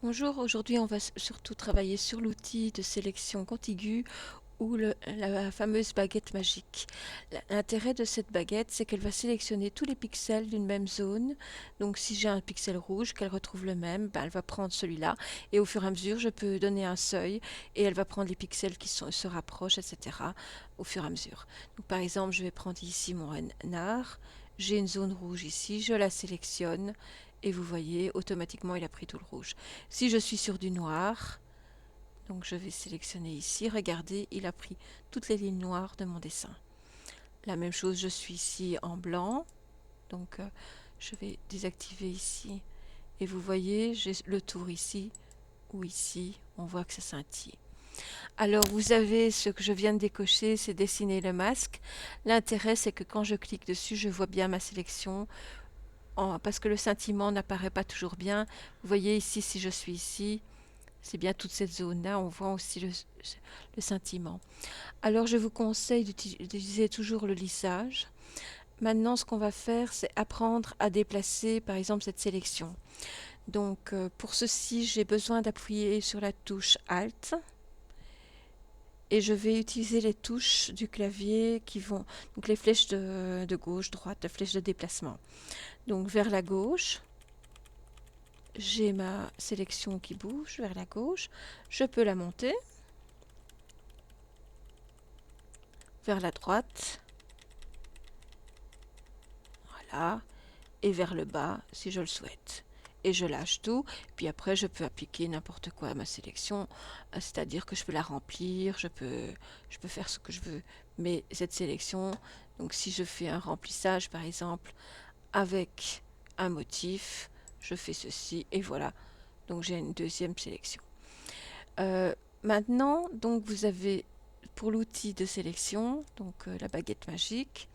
Bonjour, aujourd'hui on va surtout travailler sur l'outil de sélection contiguë ou la fameuse baguette magique. L'intérêt de cette baguette, c'est qu'elle va sélectionner tous les pixels d'une même zone. Donc si j'ai un pixel rouge, qu'elle retrouve le même, ben, elle va prendre celui-là et au fur et à mesure, je peux donner un seuil et elle va prendre les pixels qui se rapprochent, etc. au fur et à mesure. Donc par exemple, je vais prendre ici mon renard. J'ai une zone rouge ici, je la sélectionne et vous voyez, automatiquement, il a pris tout le rouge. Si je suis sur du noir, donc je vais sélectionner ici, regardez, il a pris toutes les lignes noires de mon dessin. La même chose, je suis ici en blanc, donc je vais désactiver ici. Et vous voyez, j'ai le tour ici ou ici, on voit que ça scintille. Alors vous avez ce que je viens de décocher, c'est dessiner le masque. L'intérêt, c'est que quand je clique dessus, je vois bien ma sélection, parce que le scintillement n'apparaît pas toujours bien. Vous voyez ici, si je suis ici, c'est bien toute cette zone-là, on voit aussi le scintillement. Alors je vous conseille d'utiliser toujours le lissage. Maintenant, ce qu'on va faire, c'est apprendre à déplacer, par exemple, cette sélection. Donc pour ceci, j'ai besoin d'appuyer sur la touche Alt et je vais utiliser les touches du clavier qui vont, donc les flèches de gauche, droite, les flèches de déplacement. Donc vers la gauche, j'ai ma sélection qui bouge vers la gauche. Je peux la monter vers la droite, voilà, et vers le bas si je le souhaite. Et je lâche tout, puis après je peux appliquer n'importe quoi à ma sélection, c'est-à-dire que je peux la remplir, je peux faire ce que je veux. Mais cette sélection, donc si je fais un remplissage par exemple avec un motif, je fais ceci et voilà. Donc j'ai une deuxième sélection. Euh, Maintenant, donc vous avez pour l'outil de sélection, donc la baguette magique,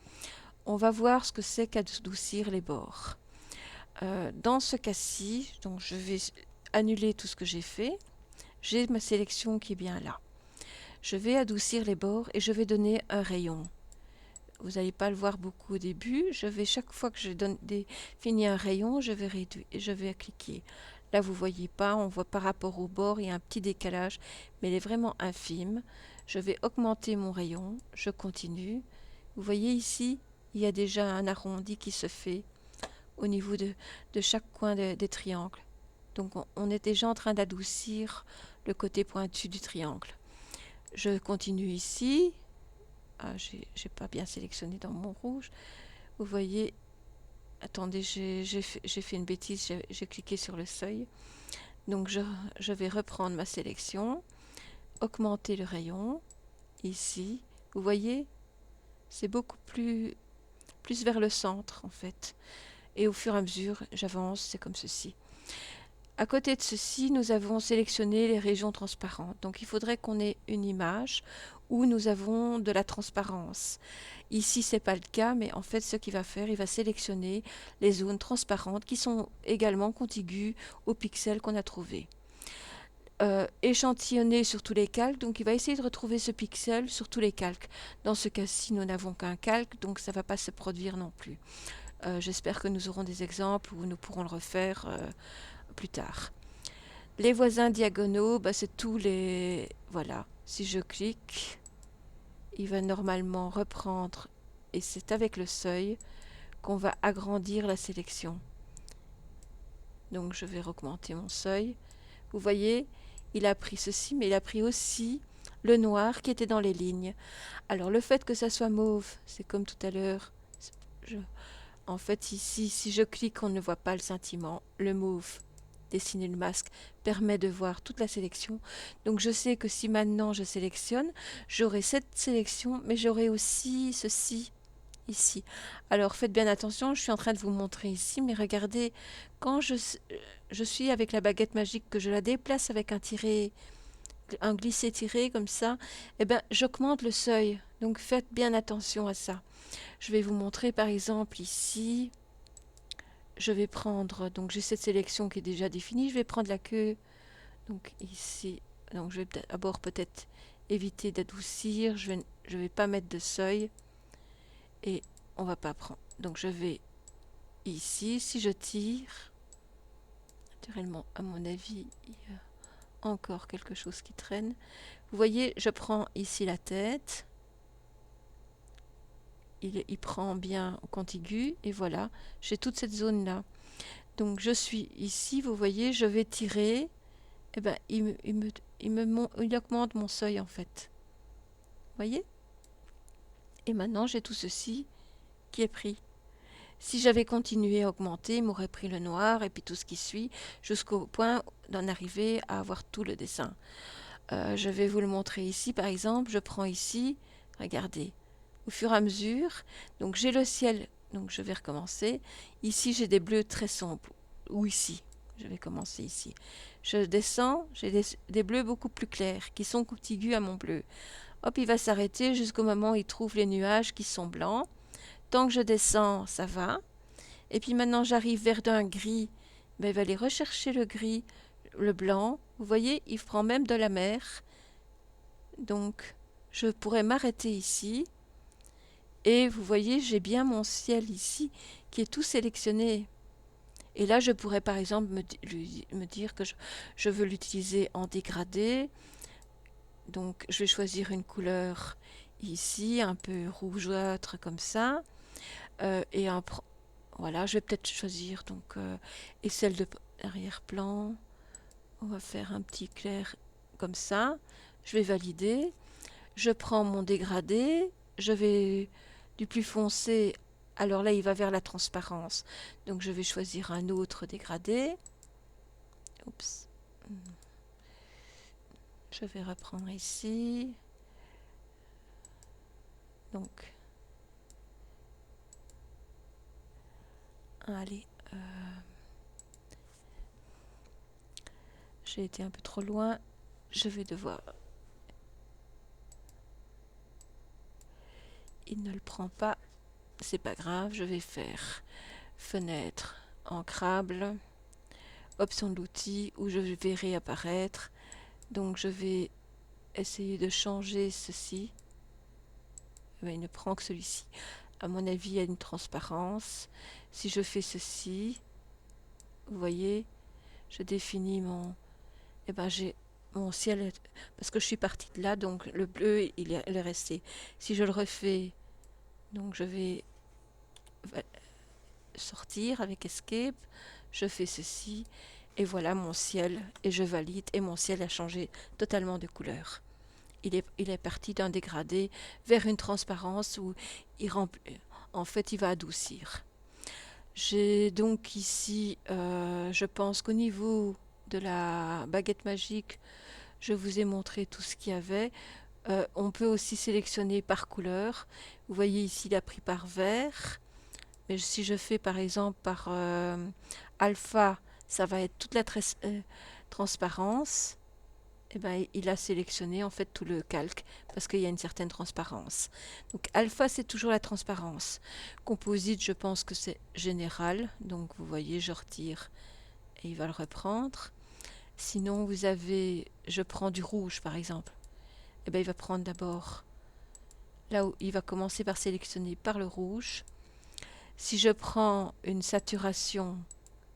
on va voir ce que c'est qu'adoucir les bords. Dans ce cas-ci, donc je vais annuler tout ce que j'ai fait. J'ai ma sélection qui est bien là. Je vais adoucir les bords et je vais donner un rayon. Vous n'allez pas le voir beaucoup au début. Je vais chaque fois que je définis un rayon, je vais réduire et je vais cliquer. Là, vous ne voyez pas, on voit par rapport au bord, il y a un petit décalage, mais il est vraiment infime. Je vais augmenter mon rayon, je continue. Vous voyez ici, il y a déjà un arrondi qui se fait au niveau de chaque coin des triangles. Donc on est déjà en train d'adoucir le côté pointu du triangle. Je continue ici. Ah, j'ai pas bien sélectionné dans mon rouge. Vous voyez, attendez, j'ai fait une bêtise, j'ai cliqué sur le seuil. Donc je vais reprendre ma sélection, augmenter le rayon, ici. Vous voyez, c'est beaucoup plus vers le centre en fait. Et au fur et à mesure, j'avance, c'est comme ceci. À côté de ceci, nous avons sélectionné les régions transparentes. Donc il faudrait qu'on ait une image où nous avons de la transparence. Ici, ce n'est pas le cas, mais en fait, ce qu'il va faire, il va sélectionner les zones transparentes qui sont également contiguës aux pixels qu'on a trouvés. Échantillonner sur tous les calques, donc il va essayer de retrouver ce pixel sur tous les calques. Dans ce cas-ci, nous n'avons qu'un calque, donc ça ne va pas se produire non plus. J'espère que nous aurons des exemples où nous pourrons le refaire plus tard. Les voisins diagonaux, bah, c'est tous les... Voilà, si je clique, il va normalement reprendre, et c'est avec le seuil qu'on va agrandir la sélection. Donc je vais augmenter mon seuil. Vous voyez, il a pris ceci, mais il a pris aussi le noir qui était dans les lignes. Alors le fait que ça soit mauve, c'est comme tout à l'heure. Je... En fait, ici, si je clique, on ne voit pas le scintillement. Le mauve, dessiner le masque, permet de voir toute la sélection. Donc je sais que si maintenant je sélectionne, j'aurai cette sélection, mais j'aurai aussi ceci ici. Alors faites bien attention, je suis en train de vous montrer ici, mais regardez, quand je suis avec la baguette magique, que je la déplace avec un glisser-tiré comme ça, eh ben, j'augmente le seuil. Donc faites bien attention à ça. Je vais vous montrer par exemple ici, je vais prendre, donc j'ai cette sélection qui est déjà définie, je vais prendre la queue, donc ici, donc je vais d'abord peut-être éviter d'adoucir, je vais pas mettre de seuil, et on va pas prendre. Donc je vais ici, si je tire, Naturellement, à mon avis, il y a encore quelque chose qui traîne. Vous voyez, je prends ici la tête. Il prend bien au contigu. Et voilà, j'ai toute cette zone-là. Donc je suis ici, vous voyez, je vais tirer. Et ben, il augmente mon seuil en fait. Vous voyez? Et maintenant, j'ai tout ceci qui est pris. Si j'avais continué à augmenter, il m'aurait pris le noir et puis tout ce qui suit, jusqu'au point d'en arriver à avoir tout le dessin. Je vais vous le montrer ici, par exemple. Je prends ici, regardez, au fur et à mesure. Donc j'ai le ciel, donc je vais recommencer. Ici, j'ai des bleus très sombres, ou ici. Je vais commencer ici. Je descends, j'ai des bleus beaucoup plus clairs, qui sont contigus à mon bleu. Hop, il va s'arrêter jusqu'au moment où il trouve les nuages qui sont blancs. Tant que je descends, ça va. Et puis maintenant, j'arrive vers d'un gris. Ben, il va aller rechercher le gris, le blanc. Vous voyez, il prend même de la mer. Donc, je pourrais m'arrêter ici. Et vous voyez, j'ai bien mon ciel ici qui est tout sélectionné. Et là, je pourrais par exemple me dire que je veux l'utiliser en dégradé. Donc, je vais choisir une couleur ici, un peu rougeâtre comme ça. Et voilà, je vais peut-être choisir et celle de arrière-plan. On va faire un petit clair comme ça. Je vais valider. Je prends mon dégradé. Je vais du plus foncé. Alors là, il va vers la transparence. Donc je vais choisir un autre dégradé. Oups. Je vais reprendre ici. Donc, allez. J'ai été un peu trop loin. Je vais devoir... Il ne le prend pas. C'est pas grave. Je vais faire fenêtre ancrable. Option de l'outil où je vais réapparaître. Donc je vais essayer de changer ceci. Mais il ne prend que celui-ci. À mon avis, il y a une transparence. Si je fais ceci, vous voyez, je définis mon... Eh ben, j'ai mon ciel, parce que je suis partie de là, donc le bleu, il est resté. Si je le refais, donc je vais sortir avec Escape, je fais ceci, et voilà mon ciel, et je valide, et mon ciel a changé totalement de couleur. Il est parti d'un dégradé vers une transparence où en fait, il va adoucir. J'ai donc ici, je pense qu'au niveau de la baguette magique, je vous ai montré tout ce qu'il y avait. On peut aussi sélectionner par couleur. Vous voyez ici, il a pris par vert. Mais si je fais par exemple par alpha, ça va être toute la transparence. Eh ben, il a sélectionné en fait tout le calque parce qu'il y a une certaine transparence. Donc alpha, c'est toujours la transparence. Composite, je pense que c'est général. Donc vous voyez, je retire et il va le reprendre. Sinon, vous avez, je prends du rouge par exemple. Eh ben, il va prendre d'abord là où il va commencer par sélectionner par le rouge. Si je prends une saturation,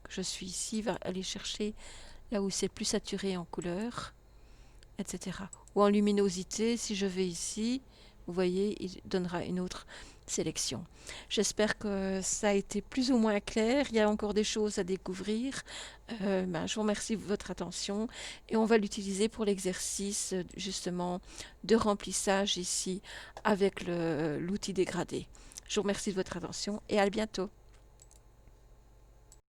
que je suis ici, il va aller chercher là où c'est plus saturé en couleur, etc. Ou en luminosité, si je vais ici, vous voyez, il donnera une autre sélection. J'espère que ça a été plus ou moins clair. Il y a encore des choses à découvrir. Je vous remercie de votre attention et on va l'utiliser pour l'exercice justement de remplissage ici avec l'outil dégradé. Je vous remercie de votre attention et à bientôt.